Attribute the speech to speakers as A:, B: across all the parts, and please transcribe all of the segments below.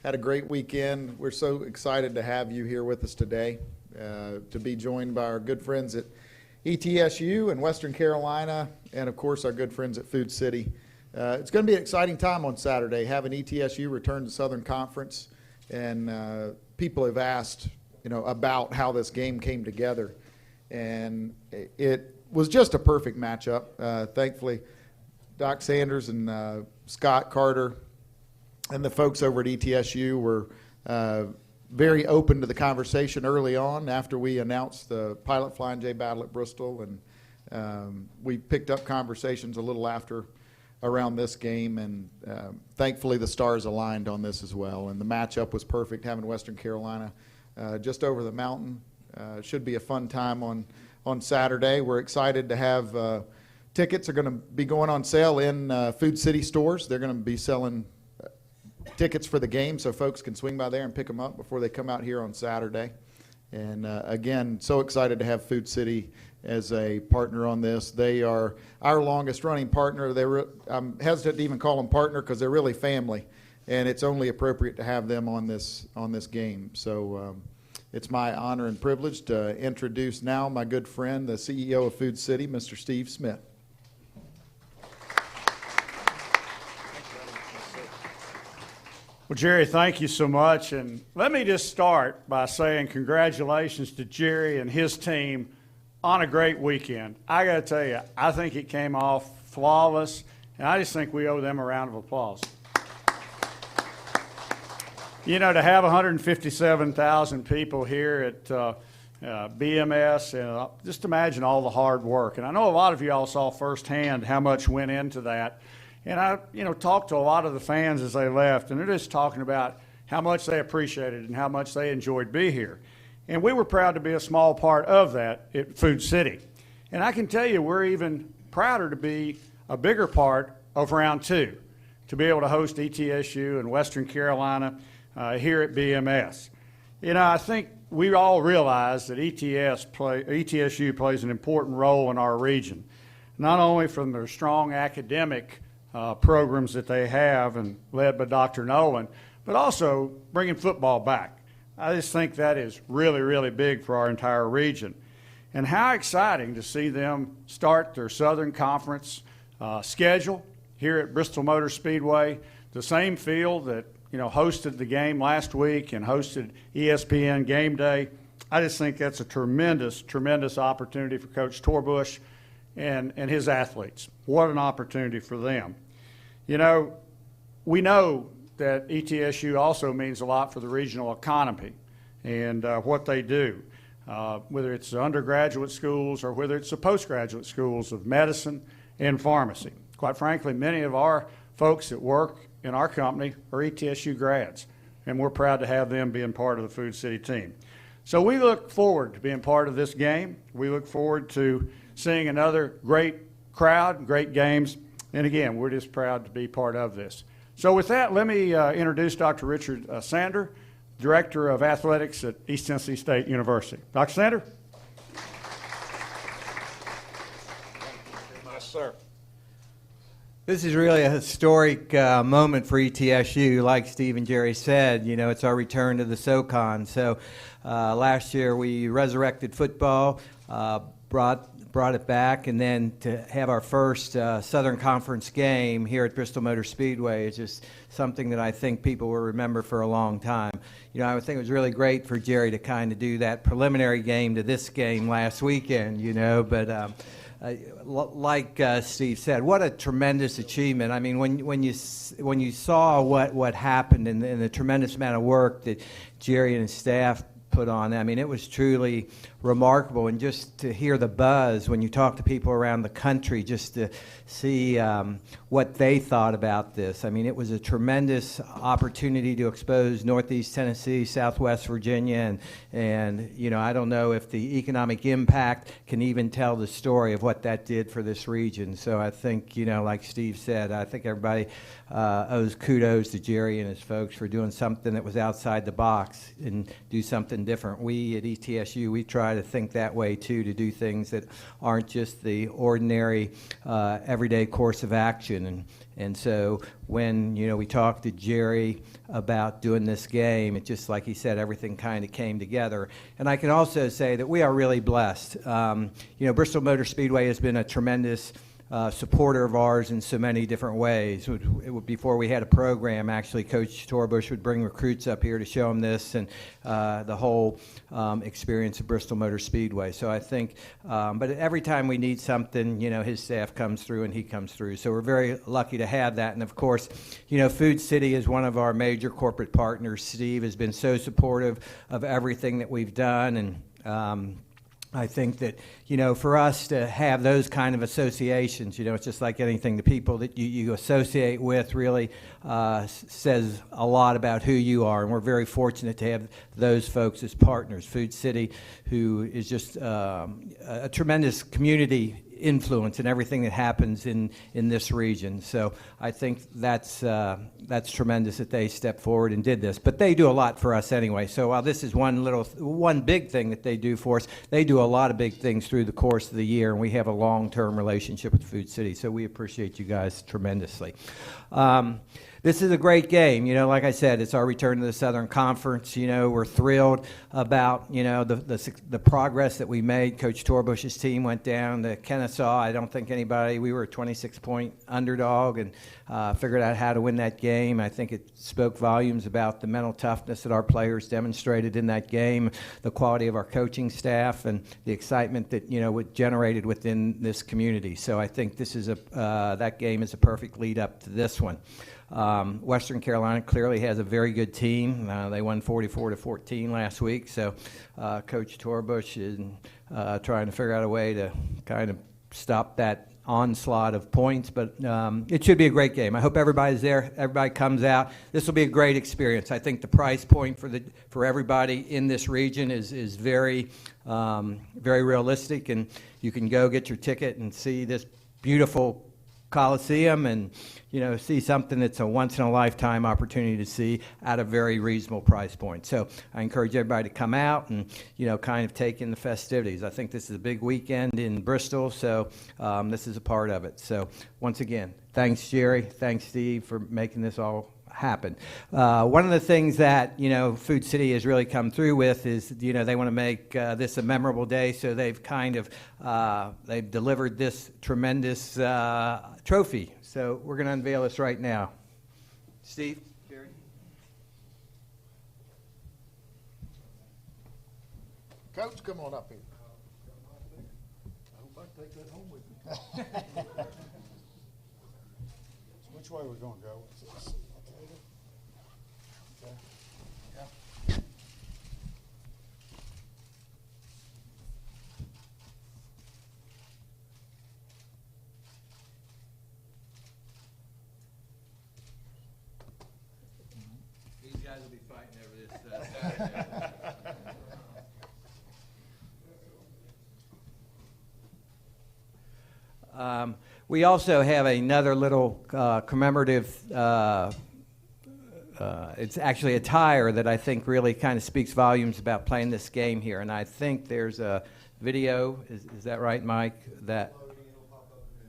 A: had a great weekend. We're so excited to have you here with us today, to be joined by our good friends at ETSU in Western Carolina, and of course our good friends at Food City. It's going to be an exciting time on Saturday, having ETSU return to Southern Conference, and people have asked, about how this game came together, and it was just a perfect matchup. Thankfully, Doc Sanders and Scott Carter and the folks over at ETSU were very open to the conversation early on after we announced the Pilot Flying J battle at Bristol, and we picked up conversations a little after around this game, and thankfully the stars aligned on this as well, and the matchup was perfect, having Western Carolina just over the mountain. Should be a fun time on Saturday. We're excited to have tickets are going to be going on sale in Food City stores. They're going to be selling tickets for the game, so folks can swing by there and pick them up before they come out here on Saturday. And again, so excited to have Food City as a partner on this. They are our longest running partner. I'm hesitant to even call them partner because they're really family, and it's only appropriate to have them on this game. So it's my honor and privilege to introduce now my good friend, the CEO of Food City, Mr. Steve Smith.
B: Well, Jerry, thank you so much. And let me just start by saying congratulations to Jerry and his team on a great weekend. I got to tell you, I think it came off flawless, and I just think we owe them a round of applause. To have 157,000 people here at BMS, and just imagine all the hard work. And I know a lot of you all saw firsthand how much went into that. And I, talked to a lot of the fans as they left, and they're just talking about how much they appreciated and how much they enjoyed being here. And we were proud to be a small part of that at Food City. And I can tell you, we're even prouder to be a bigger part of round two, to be able to host ETSU in Western Carolina here at BMS. I think we all realize that ETSU plays an important role in our region, not only from their strong academic programs that they have and led by Dr. Nolan, but also bringing football back. I just think that is really, really big for our entire region. And how exciting to see them start their Southern Conference schedule here at Bristol Motor Speedway, the same field that hosted the game last week and hosted ESPN Game Day. I just think that's a tremendous, tremendous opportunity for Coach Torbush and his athletes. What an opportunity for them. We know that ETSU also means a lot for the regional economy and what they do, whether it's the undergraduate schools or whether it's the postgraduate schools of medicine and pharmacy. Quite frankly, many of our folks that work in our company are ETSU grads, and we're proud to have them being part of the Food City team. So we look forward to being part of this game. We look forward to seeing another great crowd, great games, and again, we're just proud to be part of this. So with that, let me introduce Dr. Richard Sander, Director of Athletics at East Tennessee State University. Dr. Sander?
C: Yes, sir.
D: This is really a historic moment for ETSU. Like Steve and Jerry said, it's our return to the SoCon. So last year we resurrected football, brought it back, and then to have our first Southern Conference game here at Bristol Motor Speedway is just something that I think people will remember for a long time. I would think it was really great for Jerry to kind of do that preliminary game to this game last weekend, but like Steve said, what a tremendous achievement. I mean, when you saw what happened and the tremendous amount of work that Jerry and his staff put on, I mean, it was truly remarkable. And just to hear the buzz when you talk to people around the country, just to see what they thought about this. I mean, it was a tremendous opportunity to expose Northeast Tennessee, Southwest Virginia, and I don't know if the economic impact can even tell the story of what that did for this region. So I think, like Steve said, I think everybody owes kudos to Jerry and his folks for doing something that was outside the box and do something different. We at ETSU, we try try to think that way too, to do things that aren't just the ordinary everyday course of action. And so when, we talked to Jerry about doing this game, it just, like he said, everything kind of came together. And I can also say that we are really blessed. Bristol Motor Speedway has been a tremendous supporter of ours in so many different ways. Before we had a program, actually, Coach Torbush would bring recruits up here to show them this and the whole experience of Bristol Motor Speedway. So I think, but every time we need something, his staff comes through and he comes through. So we're very lucky to have that. And of course, Food City is one of our major corporate partners. Steve has been so supportive of everything that we've done, and I think that, for us to have those kind of associations, it's just like anything. The people that you associate with really says a lot about who you are, and we're very fortunate to have those folks as partners. Food City, who is just a tremendous community influence in everything that happens in this region. So I think that's tremendous that they stepped forward and did this. But they do a lot for us anyway. So while this is one big thing that they do for us, they do a lot of big things through the course of the year, and we have a long-term relationship with Food City. So we appreciate you guys tremendously. This is a great game. Like I said, it's our return to the Southern Conference. We're thrilled about, the progress that we made. Coach Torbush's team went down to Kennesaw. I don't think we were a 26-point underdog and figured out how to win that game. I think it spoke volumes about the mental toughness that our players demonstrated in that game, the quality of our coaching staff, and the excitement that, generated within this community. So I think this is that game is a perfect lead up to this one. Western Carolina clearly has a very good team. They won 44-14 last week, so Coach Torbush is trying to figure out a way to kind of stop that onslaught of points, but it should be a great game. I hope everybody's there, everybody comes out. This will be a great experience. I think the price point for everybody in this region is very, very realistic, and you can go get your ticket and see this beautiful Coliseum and see something that's a once-in-a-lifetime opportunity to see at a very reasonable price point. So I encourage everybody to come out and kind of take in the festivities. I think this is a big weekend in Bristol, so this is a part of it. So once again, thanks Jerry, thanks Steve for making this all happen. One of the things that Food City has really come through with is they want to make this a memorable day, so they've kind of they've delivered this tremendous trophy. So we're going to unveil this right now. Steve, Jerry.
A: Coach, come on up here. I hope I take that home with me.
C: Which way we're going to go?
D: These guys will be fighting over this. We also have another little commemorative, it's actually a tire that I think really kind of speaks volumes about playing this game here. And I think there's a video, is that right, Mike? That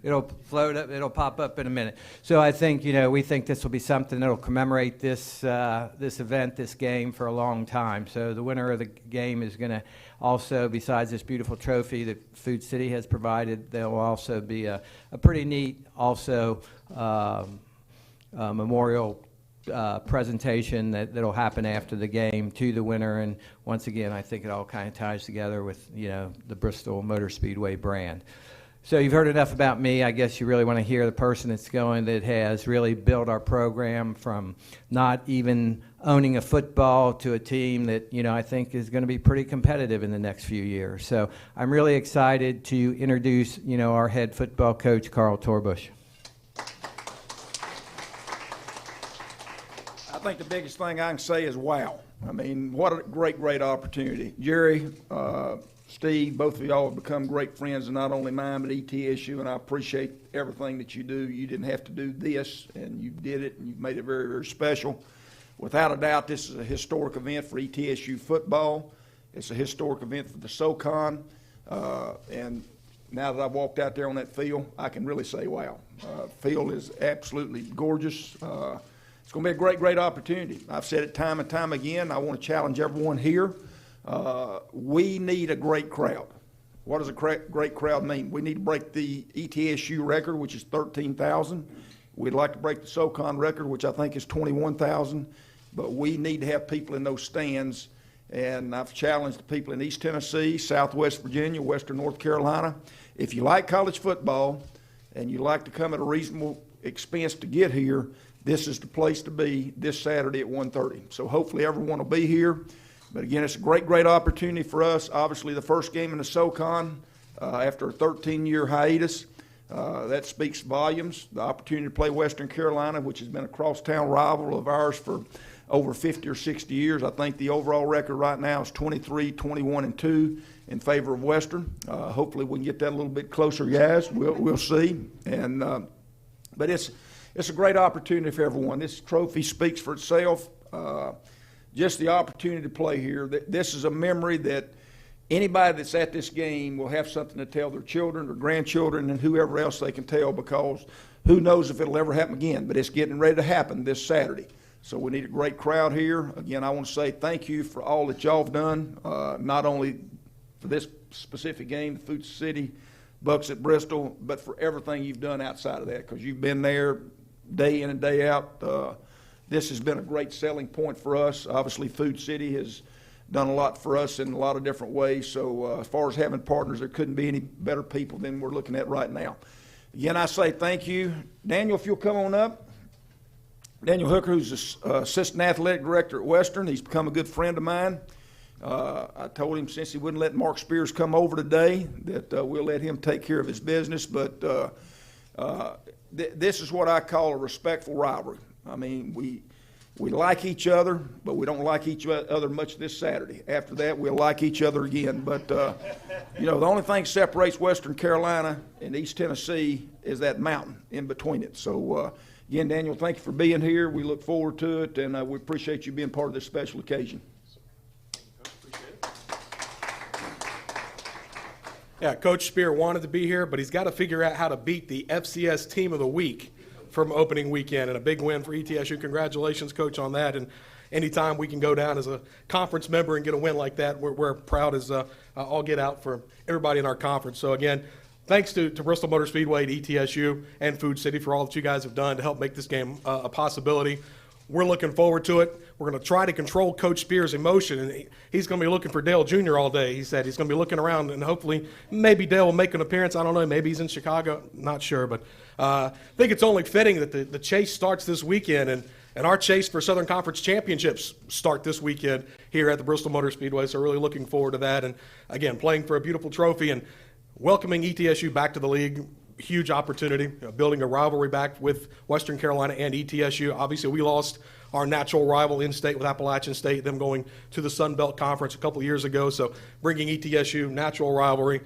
D: it'll float up, it'll pop up in a minute. So I think, we think this will be something that'll commemorate this event, this game for a long time. So the winner of the game is going to also, besides this beautiful trophy that Food City has provided, there will also be a pretty neat memorial presentation that'll happen after the game to the winner. And once again, I think it all kind of ties together with, the Bristol Motor Speedway brand. So you've heard enough about me. I guess you really want to hear the person that has really built our program from not even owning a football to a team that, I think is going to be pretty competitive in the next few years. So I'm really excited to introduce, our head football coach, Carl Torbush.
E: I think the biggest thing I can say is wow. I mean, what a great opportunity. Jerry, Steve, both of y'all have become great friends, and not only mine, but ETSU, and I appreciate everything that you do. You didn't have to do this, and you did it, and you've made it very, very special. Without a doubt, this is a historic event for ETSU football. It's a historic event for the SoCon, and now that I've walked out there on that field, I can really say, wow. Field is absolutely gorgeous. It's going to be a great, great opportunity. I've said it time and time again. I want to challenge everyone here. We need a great crowd. What does a great crowd mean? We need to break the ETSU record, which is 13,000. We'd like to break the SoCon record, which I think is 21,000. But we need to have people in those stands. And I've challenged the people in East Tennessee, Southwest Virginia, Western North Carolina. If you like college football and you like to come at a reasonable expense to get here, this is the place to be this Saturday at 1:30. So hopefully everyone will be here. But again, it's a great, great opportunity for us. Obviously, the first game in the SoCon after a 13-year hiatus. That speaks volumes. The opportunity to play Western Carolina, which has been a crosstown rival of ours for over 50 or 60 years. I think the overall record right now is 23, 21, and 2 in favor of Western. Hopefully we can get that a little bit closer, guys. We'll see. And but it's a great opportunity for everyone. This trophy speaks for itself. Just the opportunity to play here. This is a memory that anybody that's at this game will have something to tell their children or grandchildren and whoever else they can tell, because who knows if it'll ever happen again. But it's getting ready to happen this Saturday. So we need a great crowd here. Again, I want to say thank you for all that y'all have done, not only for this specific game, the Food City Bucs at Bristol, but for everything you've done outside of that, because you've been there day in and day out. This has been a great selling point for us. Obviously, Food City has done a lot for us in a lot of different ways. So as far as having partners, there couldn't be any better people than we're looking at right now. Again, I say thank you. Daniel, if you'll come on up. Daniel Hooker, who's the assistant athletic director at Western. He's become a good friend of mine. I told him since he wouldn't let Mark Spears come over today that we'll let him take care of his business. But this is what I call a respectful rivalry. I mean, we like each other, but we don't like each other much this Saturday. After that, we'll like each other again. But, you know, the only thing separates Western Carolina and East Tennessee is that mountain in between it. So, again, Daniel, thank you for being here. We look forward to it, and we appreciate you being part of this special occasion.
C: Yeah, Coach Spear wanted to be here, but he's got to figure out how to beat the FCS Team of the Week from opening weekend, and a big win for ETSU. Congratulations, Coach, on that. And anytime we can go down as a conference member and get a win like that, we're proud as all get out for everybody in our conference. So, again, thanks to Bristol Motor Speedway, to ETSU, and Food City for all that you guys have done to help make this game a possibility. We're looking forward to it. We're going to try to control Coach Spears' emotion, and he's going to be looking for Dale Jr. all day. He said he's going to be looking around, and hopefully maybe Dale will make an appearance. I don't know. Maybe he's in Chicago. Not sure. But I think it's only fitting that the chase starts this weekend, and our chase for Southern Conference championships start this weekend here at the Bristol Motor Speedway. So really looking forward to that. And, again, playing for a beautiful trophy and welcoming ETSU back to the league. Huge opportunity, building a rivalry back with Western Carolina and ETSU. Obviously, we lost our natural rival in-state with Appalachian State, them going to the Sun Belt Conference a couple of years ago. So bringing ETSU, natural rivalry,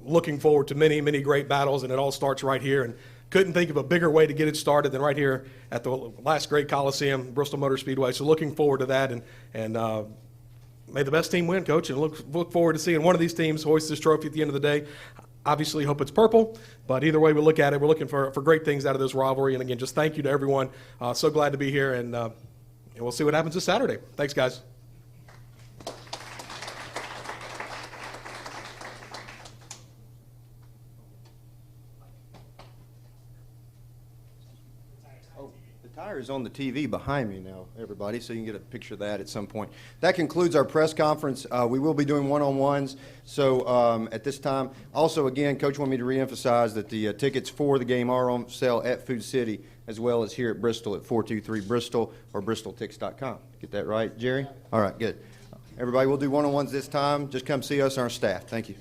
C: looking forward to many, many great battles, and it all starts right here. And couldn't think of a bigger way to get it started than right here at the last great Coliseum, Bristol Motor Speedway. So looking forward to that, and may the best team win, Coach, and look forward to seeing one of these teams hoist this trophy at the end of the day. Obviously, hope it's purple, but either way we look at it, we're looking for great things out of this rivalry. And, again, just thank you to everyone. So glad to be here, and we'll see what happens this Saturday. Thanks, guys.
F: Tires on the TV behind me now, everybody, so you can get a picture of that at some point. That concludes our press conference. We will be doing one-on-ones. So at this time, also, again, Coach wanted me to reemphasize that the tickets for the game are on sale at Food City as well as here at Bristol at 423 Bristol or bristoltix.com. Get that right, Jerry? All right, good. Everybody, we'll do one-on-ones this time. Just come see us and our staff. Thank you.